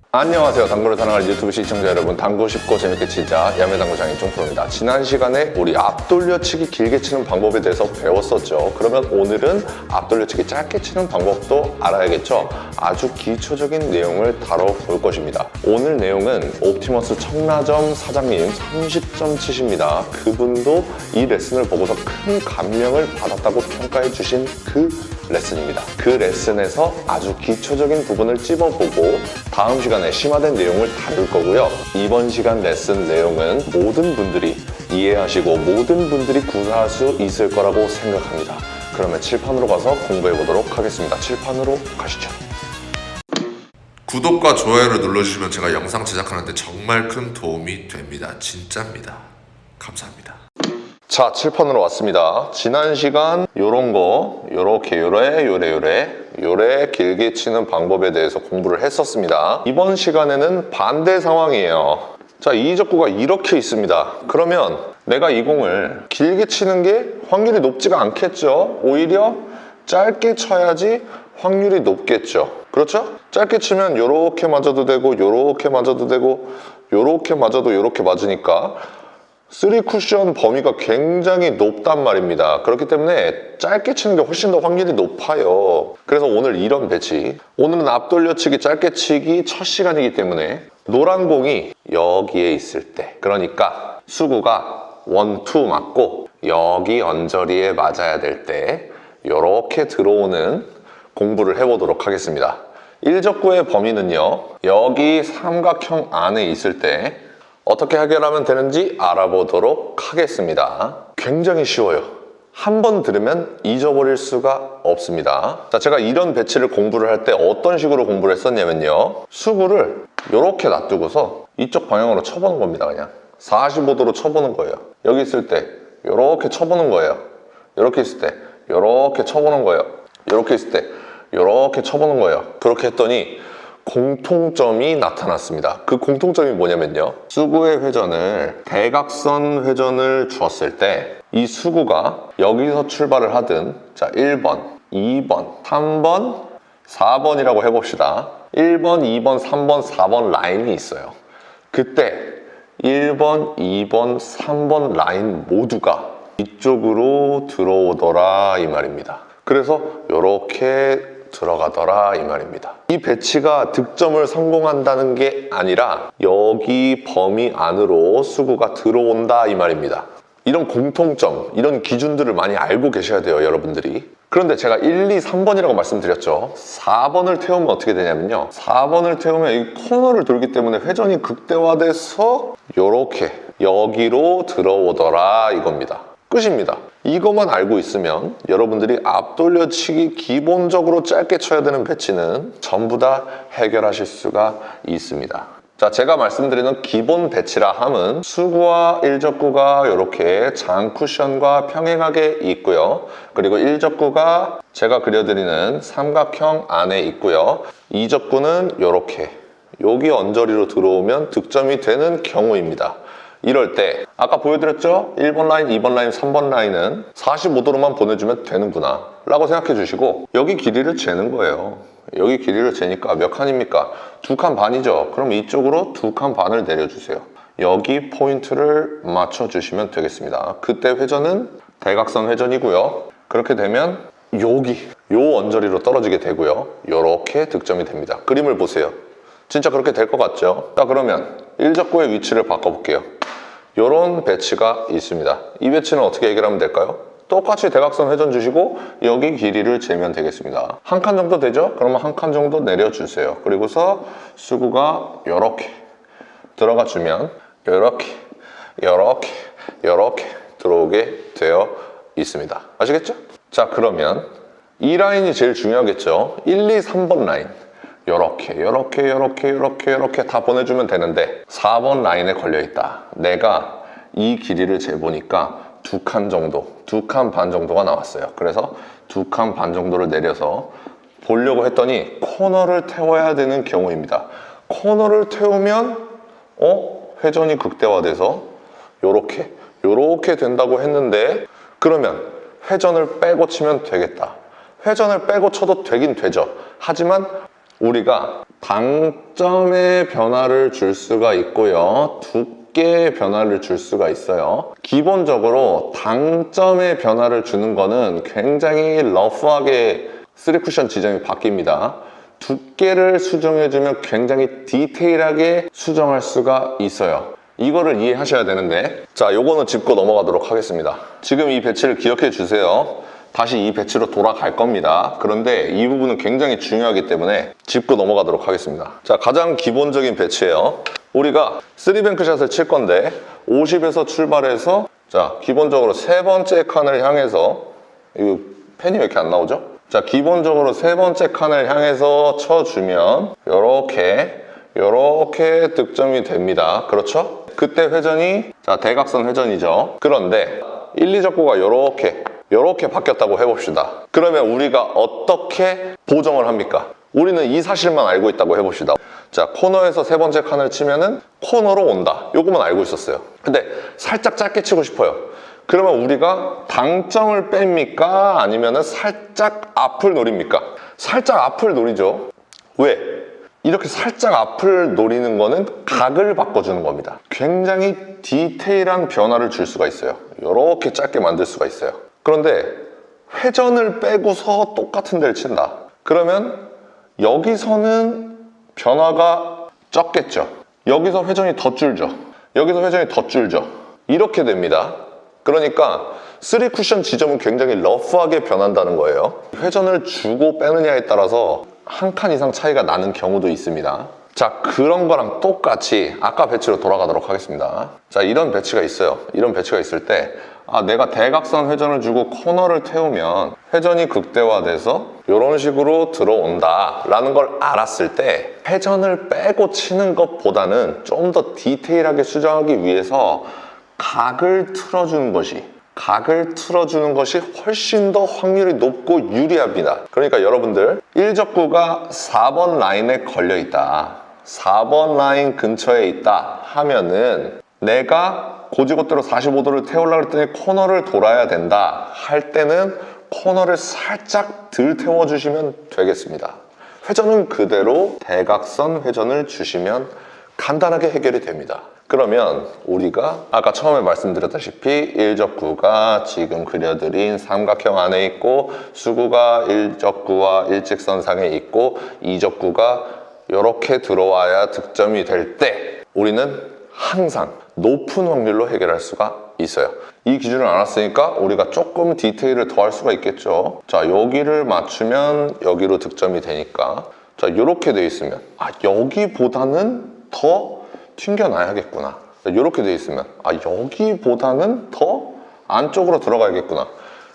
안녕하세요. 당구를 사랑할 유튜브 시청자 여러분, 당구 쉽고 재밌게 치자 야매당구 장인 쫑프로입니다. 지난 시간에 우리 앞돌려치기 길게 치는 방법에 대해서 배웠었죠. 그러면 오늘은 앞돌려치기 짧게 치는 방법도 알아야겠죠. 아주 기초적인 내용을 다뤄볼 것입니다. 오늘 내용은 옵티머스 청라점 사장님 30점 치십니다. 그분도 이 레슨을 보고서 큰 감명을 받았다고 평가해 주신 그 레슨입니다. 그 레슨에서 아주 기초적인 부분을 찝어보고 다음 시간에 심화된 내용을 다룰 거고요. 이번 시간 레슨 내용은 모든 분들이 이해하시고 모든 분들이 구사할 수 있을 거라고 생각합니다. 그러면 칠판으로 가서 공부해 보도록 하겠습니다. 칠판으로 가시죠. 구독과 좋아요를 눌러주시면 제가 영상 제작하는데 정말 큰 도움이 됩니다. 진짜입니다. 감사합니다. 자, 칠판으로 왔습니다. 지난 시간 요런 거 요렇게 요래 길게 치는 방법에 대해서 공부를 했었습니다. 이번 시간에는 반대 상황이에요. 자, 이적구가 이렇게 있습니다. 그러면 내가 이 공을 길게 치는 게 확률이 높지가 않겠죠. 오히려 짧게 쳐야지 확률이 높겠죠. 그렇죠? 짧게 치면 요렇게 맞아도 되고 요렇게 맞아도 되고 요렇게 맞아도 요렇게 맞으니까 3쿠션 범위가 굉장히 높단 말입니다. 그렇기 때문에 짧게 치는 게 훨씬 더 확률이 높아요. 그래서 오늘 이런 배치, 오늘은 앞돌려치기 짧게 치기 첫 시간이기 때문에 노란 공이 여기에 있을 때, 그러니까 수구가 1, 2 맞고 여기 언저리에 맞아야 될 때 이렇게 들어오는 공부를 해보도록 하겠습니다. 1적구의 범위는요, 여기 삼각형 안에 있을 때 어떻게 해결하면 되는지 알아보도록 하겠습니다. 굉장히 쉬워요. 한 번 들으면 잊어버릴 수가 없습니다. 자, 제가 이런 배치를 공부를 할 때 어떤 식으로 공부를 했었냐면요, 수구를 이렇게 놔두고서 이쪽 방향으로 쳐보는 겁니다. 그냥 45도로 쳐보는 거예요. 여기 있을 때 이렇게 쳐보는 거예요. 이렇게 있을 때 이렇게 쳐보는 거예요. 이렇게 있을 때 이렇게 쳐보는 거예요. 그렇게 했더니 공통점이 나타났습니다. 그 공통점이 뭐냐면요, 수구의 회전을 대각선 회전을 주었을 때 이 수구가 여기서 출발을 하든, 자, 1번, 2번, 3번, 4번이라고 해봅시다. 1번, 2번, 3번, 4번 라인이 있어요. 그때 1번, 2번, 3번 라인 모두가 이쪽으로 들어오더라 이 말입니다. 그래서 이렇게 들어가더라 이 말입니다. 이 배치가 득점을 성공한다는 게 아니라 여기 범위 안으로 수구가 들어온다 이 말입니다. 이런 공통점, 이런 기준들을 많이 알고 계셔야 돼요, 여러분들이. 그런데 제가 1, 2, 3번이라고 말씀드렸죠. 4번을 태우면 어떻게 되냐면요, 4번을 태우면 이 코너를 돌기 때문에 회전이 극대화돼서 이렇게 여기로 들어오더라 이겁니다. 끝입니다. 이것만 알고 있으면 여러분들이 앞돌려치기 기본적으로 짧게 쳐야 되는 배치는 전부 다 해결하실 수가 있습니다. 자, 제가 말씀드리는 기본 배치라 함은 수구와 1적구가 이렇게 장 쿠션과 평행하게 있고요. 그리고 1적구가 제가 그려드리는 삼각형 안에 있고요. 2적구는 이렇게 여기 언저리로 들어오면 득점이 되는 경우입니다. 이럴 때 아까 보여드렸죠? 1번 라인, 2번 라인, 3번 라인은 45도로만 보내주면 되는구나 라고 생각해 주시고, 여기 길이를 재는 거예요. 여기 길이를 재니까 몇 칸입니까? 2칸 반이죠. 그럼 이쪽으로 2칸 반을 내려주세요. 여기 포인트를 맞춰주시면 되겠습니다. 그때 회전은 대각선 회전이고요. 그렇게 되면 여기 요 언저리로 떨어지게 되고요. 이렇게 득점이 됩니다. 그림을 보세요. 진짜 그렇게 될 것 같죠? 자, 그러면 1적구의 위치를 바꿔볼게요. 이런 배치가 있습니다. 이 배치는 어떻게 해결하면 될까요? 똑같이 대각선 회전 주시고 여기 길이를 재면 되겠습니다. 한 칸 정도 되죠? 그러면 한 칸 정도 내려주세요. 그리고서 수구가 이렇게 들어가 주면 이렇게 들어오게 되어 있습니다. 아시겠죠? 자, 그러면 이 라인이 제일 중요하겠죠? 1, 2, 3번 라인 이렇게 다 보내주면 되는데 4번 라인에 걸려있다. 내가 이 길이를 재보니까 2칸 정도, 2칸 반 정도가 나왔어요. 그래서 2칸 반 정도를 내려서 보려고 했더니 코너를 태워야 되는 경우입니다. 코너를 태우면 회전이 극대화돼서 요렇게 된다고 했는데, 그러면 회전을 빼고 치면 되겠다. 회전을 빼고 쳐도 되긴 되죠. 하지만 우리가 당점의 변화를 줄 수가 있고요. 두께의 변화를 줄 수가 있어요. 기본적으로 당점의 변화를 주는 거는 굉장히 러프하게 3쿠션 지점이 바뀝니다. 두께를 수정해주면 굉장히 디테일하게 수정할 수가 있어요. 이거를 이해하셔야 되는데, 자, 요거는 짚고 넘어가도록 하겠습니다. 지금 이 배치를 기억해 주세요. 다시 이 배치로 돌아갈 겁니다. 그런데 이 부분은 굉장히 중요하기 때문에 짚고 넘어가도록 하겠습니다. 자, 가장 기본적인 배치예요. 우리가 3뱅크샷을 칠 건데 50에서 출발해서, 자, 기본적으로 세 번째 칸을 향해서, 이거 펜이 왜 이렇게 안 나오죠? 자, 기본적으로 세 번째 칸을 향해서 쳐주면 요렇게 득점이 됩니다. 그렇죠? 그때 회전이, 자, 대각선 회전이죠. 그런데 1, 2적구가 요렇게 바뀌었다고 해봅시다. 그러면 우리가 어떻게 보정을 합니까? 우리는 이 사실만 알고 있다고 해봅시다. 자, 코너에서 세 번째 칸을 치면은 코너로 온다. 요거만 알고 있었어요. 근데 살짝 짧게 치고 싶어요. 그러면 우리가 당점을 뺍니까? 아니면은 살짝 앞을 노립니까? 살짝 앞을 노리죠. 왜? 이렇게 살짝 앞을 노리는 거는 각을 바꿔주는 겁니다. 굉장히 디테일한 변화를 줄 수가 있어요. 이렇게 짧게 만들 수가 있어요. 그런데 회전을 빼고서 똑같은 데를 친다. 그러면 여기서는 변화가 적겠죠. 여기서 회전이 더 줄죠. 여기서 회전이 더 줄죠. 이렇게 됩니다. 그러니까 3쿠션 지점은 굉장히 러프하게 변한다는 거예요. 회전을 주고 빼느냐에 따라서 한 칸 이상 차이가 나는 경우도 있습니다. 자, 그런 거랑 똑같이 아까 배치로 돌아가도록 하겠습니다. 자, 이런 배치가 있어요. 이런 배치가 있을 때, 아, 내가 대각선 회전을 주고 코너를 태우면 회전이 극대화돼서 이런 식으로 들어온다 라는 걸 알았을 때, 회전을 빼고 치는 것보다는 좀 더 디테일하게 수정하기 위해서 각을 틀어주는 것이 훨씬 더 확률이 높고 유리합니다. 그러니까 여러분들 1적구가 4번 라인에 걸려 있다, 4번 라인 근처에 있다 하면은 내가 고지고대로 45도를 태우려고 했더니 코너를 돌아야 된다 할 때는 코너를 살짝 덜 태워주시면 되겠습니다. 회전은 그대로 대각선 회전을 주시면 간단하게 해결이 됩니다. 그러면 우리가 아까 처음에 말씀드렸다시피 1적구가 지금 그려드린 삼각형 안에 있고, 수구가 1적구와 일직선상에 있고, 2적구가 이렇게 들어와야 득점이 될 때 우리는 항상 높은 확률로 해결할 수가 있어요. 이 기준을 알았으니까 우리가 조금 디테일을 더 할 수가 있겠죠. 자, 여기를 맞추면 여기로 득점이 되니까, 자, 이렇게 돼 있으면, 아, 여기보다는 더 튕겨놔야겠구나. 이렇게 돼 있으면, 아, 여기보다는 더 안쪽으로 들어가야겠구나.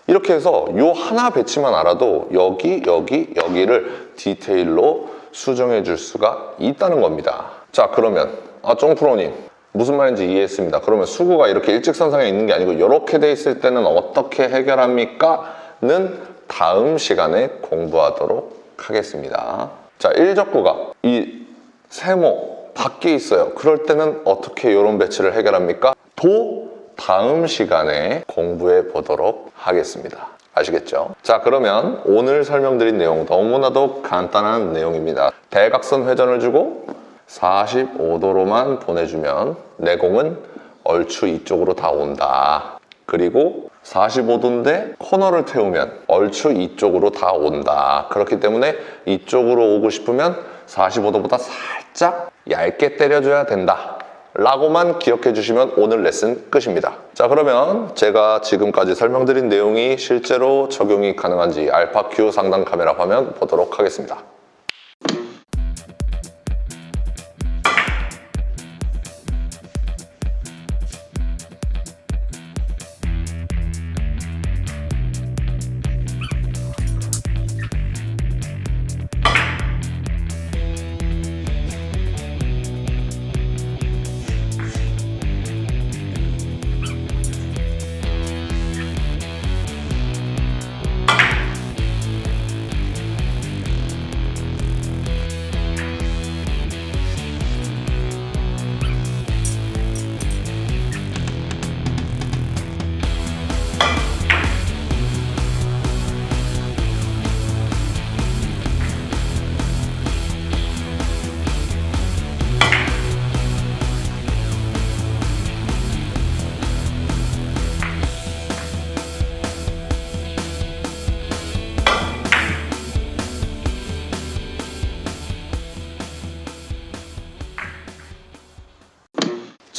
이렇게 해서 요 하나 배치만 알아도 여기를 디테일로 수정해 줄 수가 있다는 겁니다. 자, 그러면 쫑프로님 무슨 말인지 이해했습니다. 그러면 수구가 이렇게 일직선상에 있는 게 아니고 이렇게 돼 있을 때는 어떻게 해결합니까? 는 다음 시간에 공부하도록 하겠습니다. 자, 1적구가 이 세모 밖에 있어요. 그럴 때는 어떻게 이런 배치를 해결합니까? 다음 시간에 공부해 보도록 하겠습니다. 아시겠죠? 자, 그러면 오늘 설명드린 내용 너무나도 간단한 내용입니다. 대각선 회전을 주고 45도로만 보내주면 내 공은 얼추 이쪽으로 다 온다. 그리고 45도인데 코너를 태우면 얼추 이쪽으로 다 온다. 그렇기 때문에 이쪽으로 오고 싶으면 45도보다 살짝 얇게 때려줘야 된다 라고만 기억해 주시면 오늘 레슨 끝입니다. 자, 그러면 제가 지금까지 설명드린 내용이 실제로 적용이 가능한지 알파큐 상단 카메라 화면 보도록 하겠습니다.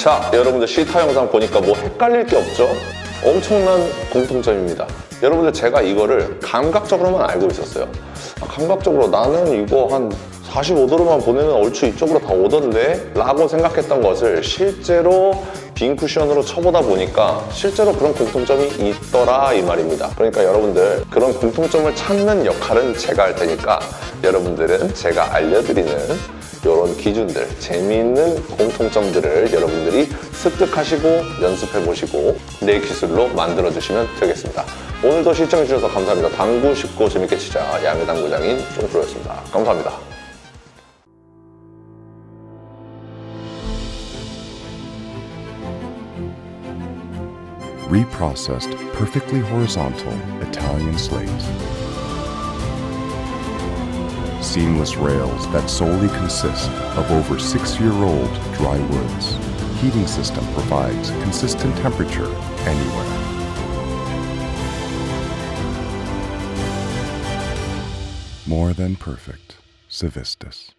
자, 여러분들 시타 영상 보니까 뭐 헷갈릴 게 없죠? 엄청난 공통점입니다. 여러분들 제가 이거를 감각적으로만 알고 있었어요. 감각적으로 나는 이거 한 45도로만 보내면 얼추 이쪽으로 다 오던데? 라고 생각했던 것을 실제로 빙 쿠션으로 쳐보다 보니까 실제로 그런 공통점이 있더라 이 말입니다. 그러니까 여러분들 그런 공통점을 찾는 역할은 제가 할 테니까 여러분들은 제가 알려드리는 이런 기준들, 재미있는 공통점들을 여러분들이 습득하시고 연습해보시고 내 기술로 만들어주시면 되겠습니다. 오늘도 시청해주셔서 감사합니다. 당구 쉽고 재밌게 치자 야매당구장인 쫑프로였습니다. 감사합니다. Reprocessed, perfectly horizontal Italian slate. Seamless rails that solely consist of over 6-year-old dry woods. Heating system provides consistent temperature anywhere. More than perfect. Civistus.